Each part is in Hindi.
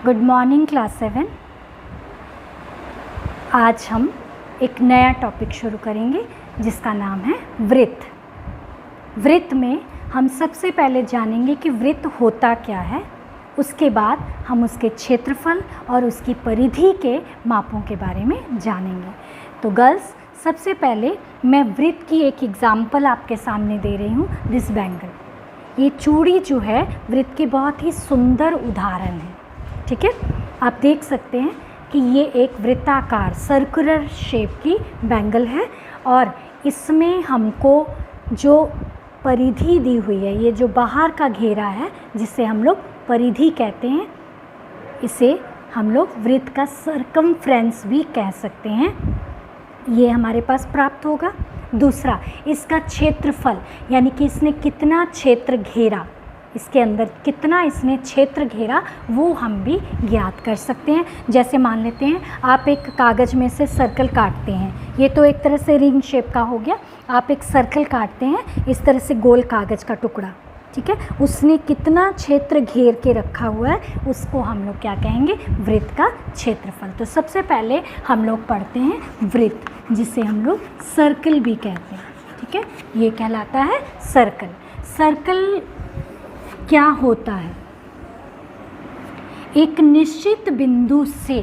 Good morning class 7। आज हम एक नया टॉपिक शुरू करेंगे जिसका नाम है वृत्त। वृत्त में हम सबसे पहले जानेंगे कि वृत्त होता क्या है, उसके बाद हम उसके क्षेत्रफल और उसकी परिधि के मापों के बारे में जानेंगे। तो गर्ल्स, सबसे पहले मैं वृत्त की एक एग्जाम्पल आपके सामने दे रही हूँ, दिस बैंगल। ये चूड़ी जो है वृत्त की बहुत ही सुंदर उदाहरण है। ठीक है, आप देख सकते हैं कि ये एक वृत्ताकार सर्कुलर शेप की बैंगल है और इसमें हमको जो परिधि दी हुई है, ये जो बाहर का घेरा है जिसे हम लोग परिधि कहते हैं, इसे हम लोग वृत्त का सर्कमफ्रेंस भी कह सकते हैं, ये हमारे पास प्राप्त होगा। दूसरा, इसका क्षेत्रफल, यानी कि इसने कितना क्षेत्र घेरा, इसके अंदर कितना इसने क्षेत्र घेरा, वो हम भी ज्ञात कर सकते हैं। जैसे मान लेते हैं आप एक कागज़ में से सर्कल काटते हैं, ये तो एक तरह से रिंग शेप का हो गया। आप एक सर्कल काटते हैं इस तरह से गोल कागज़ का टुकड़ा, ठीक है, उसने कितना क्षेत्र घेर के रखा हुआ है, उसको हम लोग क्या कहेंगे, वृत्त का क्षेत्रफल। तो सबसे पहले हम लोग पढ़ते हैं वृत्त, जिसे हम लोग सर्कल भी कहते हैं। ठीक है, ये कहलाता है सर्कल। सर्कल क्या होता है? एक निश्चित बिंदु से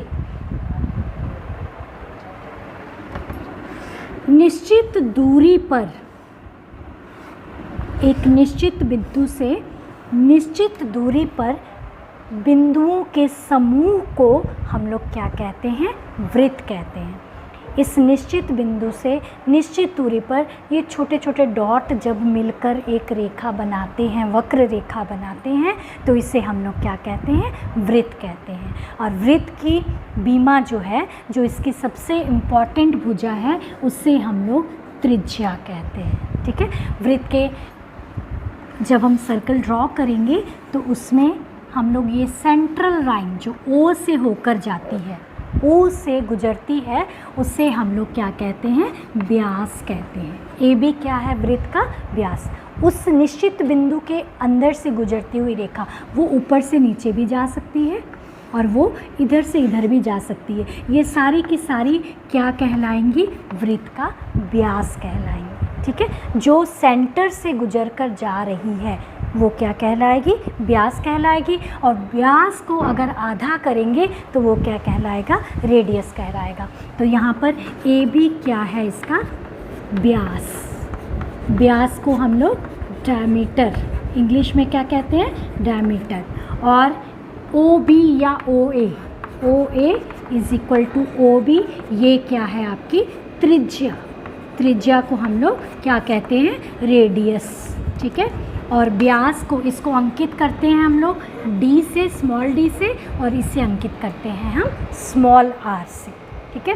निश्चित दूरी पर, एक निश्चित बिंदु से निश्चित दूरी पर बिंदुओं के समूह को हम लोग क्या कहते हैं, वृत्त कहते हैं। इस निश्चित बिंदु से निश्चित दूरी पर ये छोटे छोटे डॉट जब मिलकर एक रेखा बनाते हैं, वक्र रेखा बनाते हैं, तो इसे हम लोग क्या कहते हैं, वृत्त कहते हैं। और वृत्त की बीमा जो है, जो इसकी सबसे इम्पॉर्टेंट भुजा है, उससे हम लोग त्रिज्या कहते हैं। ठीक है, वृत्त के जब हम सर्कल ड्रॉ करेंगे तो उसमें हम लोग ये सेंट्रल लाइन जो ओ से होकर जाती है, ओ से गुजरती है, उससे हम लोग क्या कहते हैं, व्यास कहते हैं। ए बी क्या है, वृत्त का व्यास। उस निश्चित बिंदु के अंदर से गुजरती हुई रेखा वो ऊपर से नीचे भी जा सकती है और वो इधर से इधर भी जा सकती है। ये सारी की सारी क्या कहलाएंगी, वृत्त का व्यास कहलाएंगी। ठीक है, जो सेंटर से गुजर कर जा रही है वो क्या कहलाएगी, व्यास कहलाएगी। और व्यास को अगर आधा करेंगे तो वो क्या कहलाएगा, रेडियस कहलाएगा। तो यहाँ पर ए बी क्या है, इसका व्यास। व्यास को हम लोग डायमीटर, इंग्लिश में क्या कहते हैं, डायमीटर। और ओ बी या O A is equal to O B, ये क्या है आपकी त्रिज्या। त्रिज्या को हम लोग क्या कहते हैं, रेडियस। ठीक है, और व्यास को, इसको अंकित करते हैं हम लोग डी से, स्मॉल डी से, और इसे अंकित करते हैं हम स्मॉल आर से। ठीक है,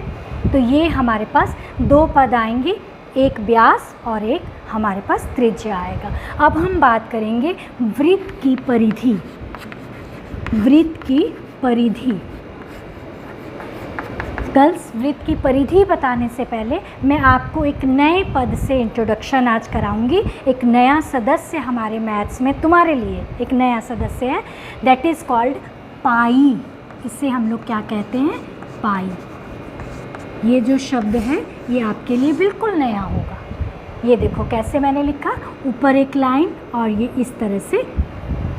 तो ये हमारे पास दो पद आएंगे, एक व्यास और एक हमारे पास त्रिज्या आएगा। अब हम बात करेंगे वृत्त की परिधि। वृत्त की परिधि, गर्ल्स, वृत्त की परिधि बताने से पहले मैं आपको एक नए पद से इंट्रोडक्शन आज कराऊंगी। एक नया सदस्य हमारे मैथ्स में तुम्हारे लिए एक नया सदस्य है, दैट इज़ कॉल्ड पाई। इसे हम लोग क्या कहते हैं, पाई। ये जो शब्द है ये आपके लिए बिल्कुल नया होगा। ये देखो कैसे मैंने लिखा, ऊपर एक लाइन और ये इस तरह से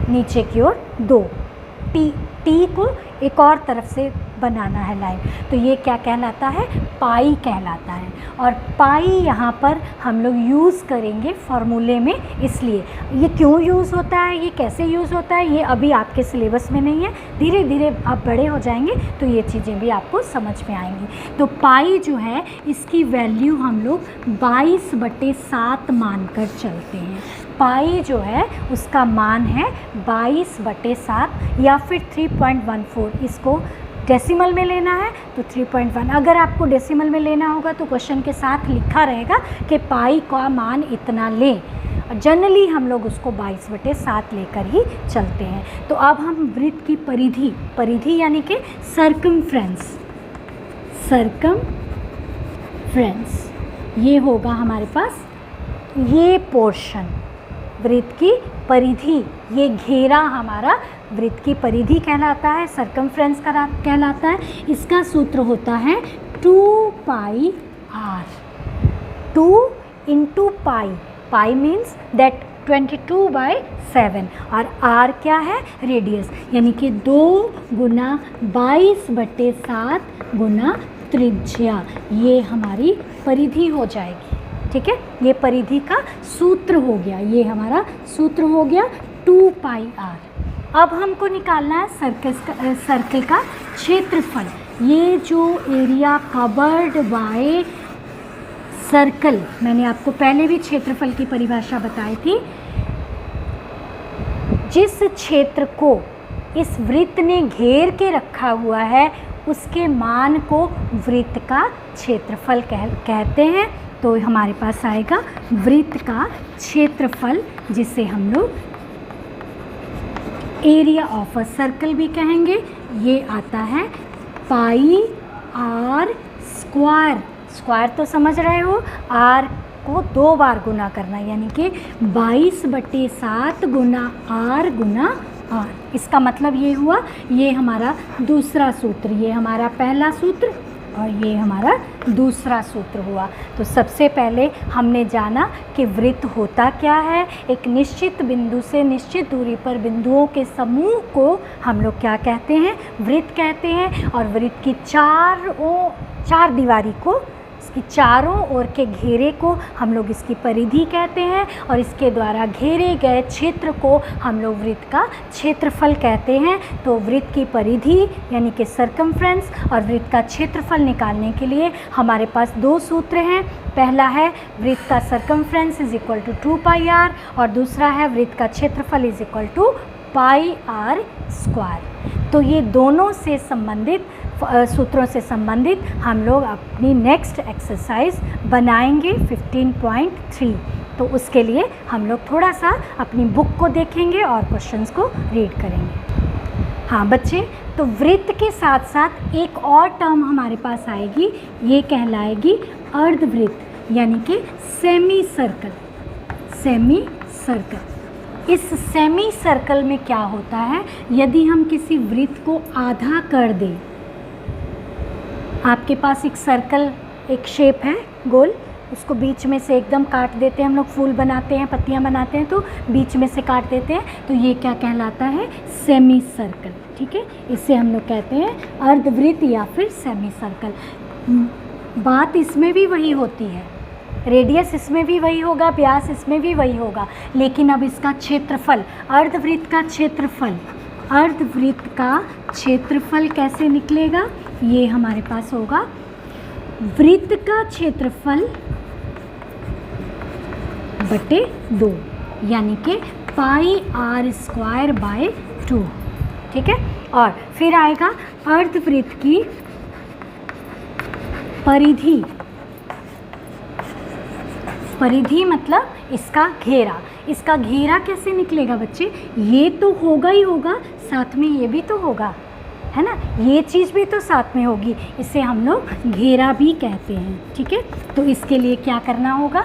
नीचे की ओर दो, टी को एक और तरफ से बनाना है लाइन, तो ये क्या कहलाता है, पाई कहलाता है। और पाई यहाँ पर हम लोग यूज़ करेंगे फॉर्मूले में। इसलिए ये क्यों यूज़ होता है, ये कैसे यूज़ होता है, ये अभी आपके सिलेबस में नहीं है। धीरे धीरे आप बड़े हो जाएंगे तो ये चीज़ें भी आपको समझ में आएंगी। तो पाई जो है, इसकी वैल्यू हम लोग 22/7 मानकर चलते हैं। पाई जो है उसका मान है 22/7 या फिर 3.14। इसको डेसिमल में लेना है तो 3.1। अगर आपको डेसिमल में लेना होगा तो क्वेश्चन के साथ लिखा रहेगा कि पाई का मान इतना लें। जनरली हम लोग उसको 22/7 लेकर ही चलते हैं। तो अब हम वृत्त की परिधि, परिधि यानी कि सर्कमफ्रेंस, सर्कमफ्रेंस, ये होगा हमारे पास ये पोर्शन, वृत्त की परिधि, ये घेरा हमारा वृत्त की परिधि कहलाता है, सरकमफ्रेंस कहलाता है। इसका सूत्र होता है 2 pi r, 2 into pi, pi means that 22/7 और r क्या है, रेडियस, यानी कि 2 गुना 22/7 गुना त्रिज्या, ये हमारी परिधि हो जाएगी। ठीक है, ये परिधि का सूत्र हो गया, ये हमारा सूत्र हो गया 2 पाई r। अब हमको निकालना है सर्कल का क्षेत्रफल। ये जो एरिया कवर्ड बाय सर्कल, मैंने आपको पहले भी क्षेत्रफल की परिभाषा बताई थी। जिस क्षेत्र को इस वृत्त ने घेर के रखा हुआ है उसके मान को वृत्त का क्षेत्रफल कहते हैं। तो हमारे पास आएगा वृत्त का क्षेत्रफल, जिसे हम लोग एरिया ऑफ अ सर्कल भी कहेंगे। ये आता है पाई r स्क्वायर, स्क्वायर तो समझ रहे हो, r को 2 बार गुना करना, यानी कि 22/7 गुना r गुना r। इसका मतलब ये हुआ, ये हमारा दूसरा सूत्र, ये हमारा पहला सूत्र और ये हमारा दूसरा सूत्र हुआ। तो सबसे पहले हमने जाना कि वृत्त होता क्या है। एक निश्चित बिंदु से निश्चित दूरी पर बिंदुओं के समूह को हम लोग क्या कहते हैं, वृत्त कहते हैं। और वृत्त की चार दीवारी को, इसकी चारों ओर के घेरे को हम लोग इसकी परिधि कहते हैं और इसके द्वारा घेरे गए क्षेत्र को हम लोग वृत्त का क्षेत्रफल कहते हैं। तो वृत्त की परिधि यानी कि सरकमफ्रेंस और वृत्त का क्षेत्रफल निकालने के लिए हमारे पास 2 सूत्र हैं। पहला है वृत्त का circumference is equal to 2 pi r और दूसरा है वृत्त का क्षेत्रफल is equal to pi r square. तो ये दोनों से संबंधित सूत्रों से संबंधित हम लोग अपनी नेक्स्ट एक्सरसाइज बनाएंगे 15.3। तो उसके लिए हम लोग थोड़ा सा अपनी बुक को देखेंगे और क्वेश्चंस को रीड करेंगे। हाँ बच्चे, तो वृत्त के साथ साथ एक और टर्म हमारे पास आएगी, ये कहलाएगी अर्धवृत्त यानी कि सेमी सर्कल। सेमी सर्कल, इस सेमी सर्कल में क्या होता है, यदि हम किसी वृत्त को आधा कर दें, आपके पास एक सर्कल, एक शेप है गोल, उसको बीच में से एकदम काट देते हैं हम लोग, फूल बनाते हैं, पत्तियां बनाते हैं तो बीच में से काट देते हैं, तो ये क्या कहलाता है, सेमी सर्कल। ठीक है, इसे हम लोग कहते हैं अर्धवृत्त या फिर सेमी सर्कल। बात इसमें भी वही होती है, रेडियस इसमें भी वही होगा, व्यास इसमें भी वही होगा, लेकिन अब इसका क्षेत्रफल, अर्धवृत्त का क्षेत्रफल, अर्धवृत्त का क्षेत्रफल कैसे निकलेगा, ये हमारे पास होगा वृत्त का क्षेत्रफल बटे 2 यानी कि पाई r स्क्वायर बाय 2। ठीक है, और फिर आएगा अर्धवृत्त की परिधि। परिधि मतलब इसका घेरा। इसका घेरा कैसे निकलेगा बच्चे, ये तो होगा ही होगा, साथ में ये भी तो होगा, है ना, ये चीज़ भी तो साथ में होगी, इसे हम लोग घेरा भी कहते हैं। ठीक है, तो इसके लिए क्या करना होगा,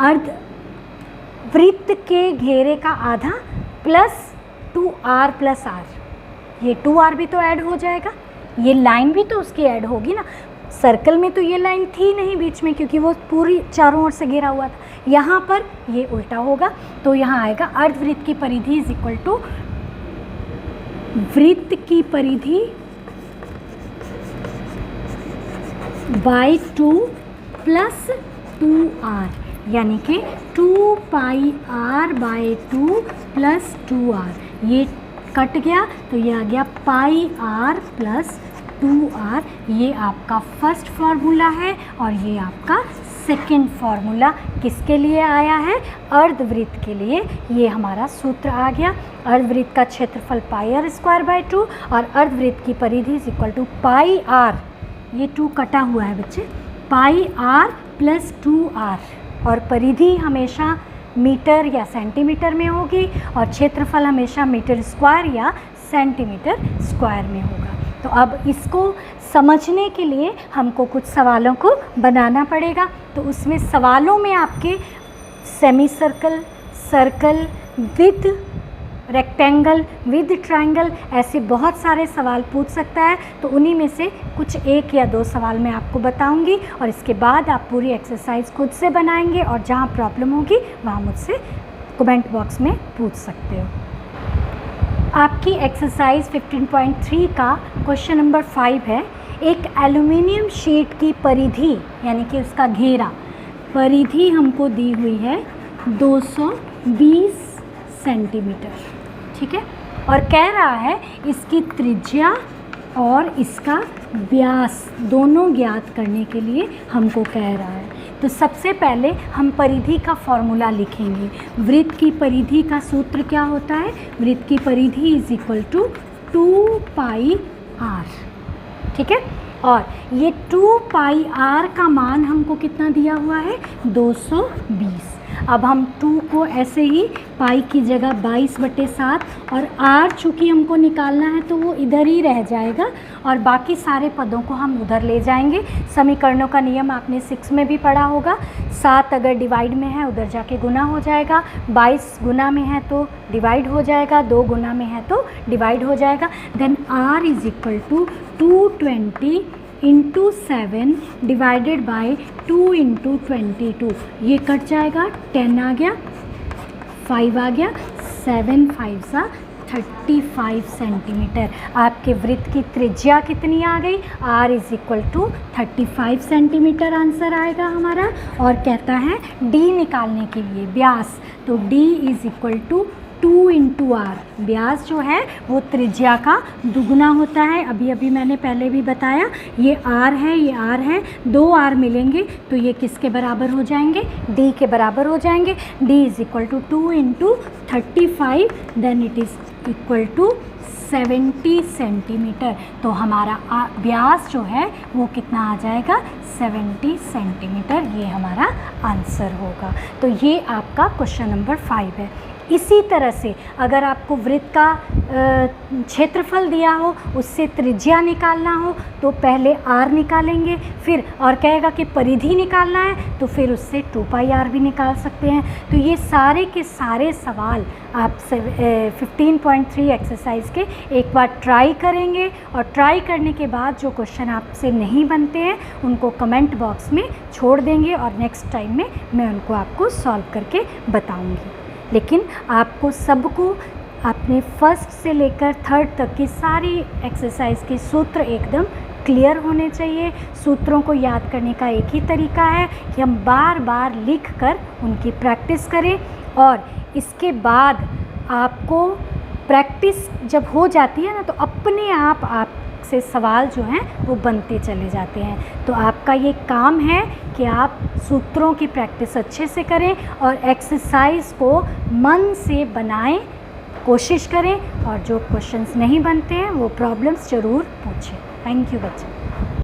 अर्धवृत्त के घेरे का आधा प्लस 2r प्लस r, ये 2r भी तो ऐड हो जाएगा, ये लाइन भी तो उसकी ऐड होगी ना। सर्कल में तो ये लाइन थी नहीं बीच में क्योंकि वो पूरी चारों ओर से घेरा हुआ था, यहाँ पर ये उल्टा होगा। तो यहाँ आएगा अर्धवृत्त की परिधि इज इक्वल टू वृत्त की परिधि बाय 2 प्लस 2r यानी कि 2 pi r bye 2 plus 2r, ये कट गया तो ये आ गया पाई r प्लस 2r। ये आपका फर्स्ट फार्मूला है और ये आपका सेकंड फार्मूला किसके लिए आया है, अर्धवृत्त के लिए। ये हमारा सूत्र आ गया, अर्धवृत्त का क्षेत्रफल पाई r स्क्वायर बाय 2 और अर्धवृत्त की परिधि is equal to pi r, ये 2 कटा हुआ है बच्चे, पाई r प्लस 2r। और परिधि हमेशा मीटर या सेंटीमीटर में होगी और क्षेत्रफल हमेशा मीटर स्क्वायर या सेंटीमीटर स्क्वायर में होगा। तो अब इसको समझने के लिए हमको कुछ सवालों को बनाना पड़ेगा। तो उसमें सवालों में आपके semi circle, circle, with rectangle, with triangle, ऐसे बहुत सारे सवाल पूछ सकता है। तो उन्हीं में से कुछ 1 या 2 सवाल मैं आपको बताऊंगी और इसके बाद आप पूरी एक्सरसाइज खुद से बनाएंगे और जहाँ प्रॉब्लम होगी वहाँ मुझसे कमेंट बॉक्स में पूछ सकते हो। आपकी एक्सरसाइज 15.3 का क्वेश्चन नंबर 5 है, एक एल्युमिनियम शीट की परिधि यानी कि उसका घेरा, परिधि हमको दी हुई है 220 सेंटीमीटर, ठीक है, और कह रहा है इसकी त्रिज्या और इसका व्यास दोनों ज्ञात करने के लिए हमको कह रहा है। तो सबसे पहले हम परिधि का फॉर्मूला लिखेंगे। वृत्त की परिधि का सूत्र क्या होता है? वृत्त की परिधि is equal to 2 pi R, ठीक है, और ये 2 पाई आर का मान हमको कितना दिया हुआ है? 220। अब हम 2 को ऐसे ही पाई की जगह 22/7 और आर चूँकि हमको निकालना है तो वो इधर ही रह जाएगा और बाकी सारे पदों को हम उधर ले जाएंगे। समीकरणों का नियम आपने 6 में भी पढ़ा होगा। 7 अगर डिवाइड में है उधर जाके गुना हो जाएगा, 22 गुना में है तो डिवाइड हो जाएगा, 2 गुना में है तो डिवाइड हो जाएगा। Then R is equal to 220 into 7 divided by 2 into 22, ये कट जाएगा, 10 आ गया, 5 आ गया, 7 5 सा 35 सेंटीमीटर। आपके वृत्त की त्रिज्या कितनी आ गई? r is equal to 35 centimetre answer आएगा हमारा। और कहता है d निकालने के लिए व्यास, तो d is equal to 2 into R. व्यास जो है वो त्रिज्या का दुगना होता है। अभी अभी मैंने पहले भी बताया, ये आर है, ये आर है, 2 आर मिलेंगे तो ये किसके बराबर हो जाएंगे? डी के बराबर हो जाएंगे। D is equal to 2 into 35, then it is equal to 70 centimetre. तो हमारा व्यास जो है वो कितना आ जाएगा? 70 सेंटीमीटर, ये हमारा आंसर होगा। तो ये आपका क्वेश्चन नंबर 5 है। इसी तरह से अगर आपको वृत्त का क्षेत्रफल दिया हो, उससे त्रिज्या निकालना हो तो पहले r निकालेंगे, फिर और कहेगा कि परिधि निकालना है तो फिर उससे 2 पाई r भी निकाल सकते हैं। तो ये सारे के सारे सवाल आप 15.3 एक्सरसाइज के एक बार ट्राई करेंगे और ट्राई करने के बाद जो क्वेश्चन आपसे नहीं बनते हैं उनको कमेंट बॉक्स में छोड़ देंगे और नेक्स्ट टाइम में मैं उनको आपको सॉल्व करके बताऊँगी। लेकिन आपको सबको अपने फर्स्ट से लेकर थर्ड तक की सारी एक्सरसाइज के सूत्र एकदम क्लियर होने चाहिए। सूत्रों को याद करने का एक ही तरीका है कि हम बार बार लिख कर उनकी प्रैक्टिस करें और इसके बाद आपको प्रैक्टिस जब हो जाती है ना तो अपने आप से सवाल जो हैं वो बनते चले जाते हैं। तो आपका ये काम है कि आप सूत्रों की प्रैक्टिस अच्छे से करें और एक्सरसाइज को मन से बनाएं, कोशिश करें और जो क्वेश्चंस नहीं बनते हैं वो प्रॉब्लम्स ज़रूर पूछें। थैंक यू बच्चे।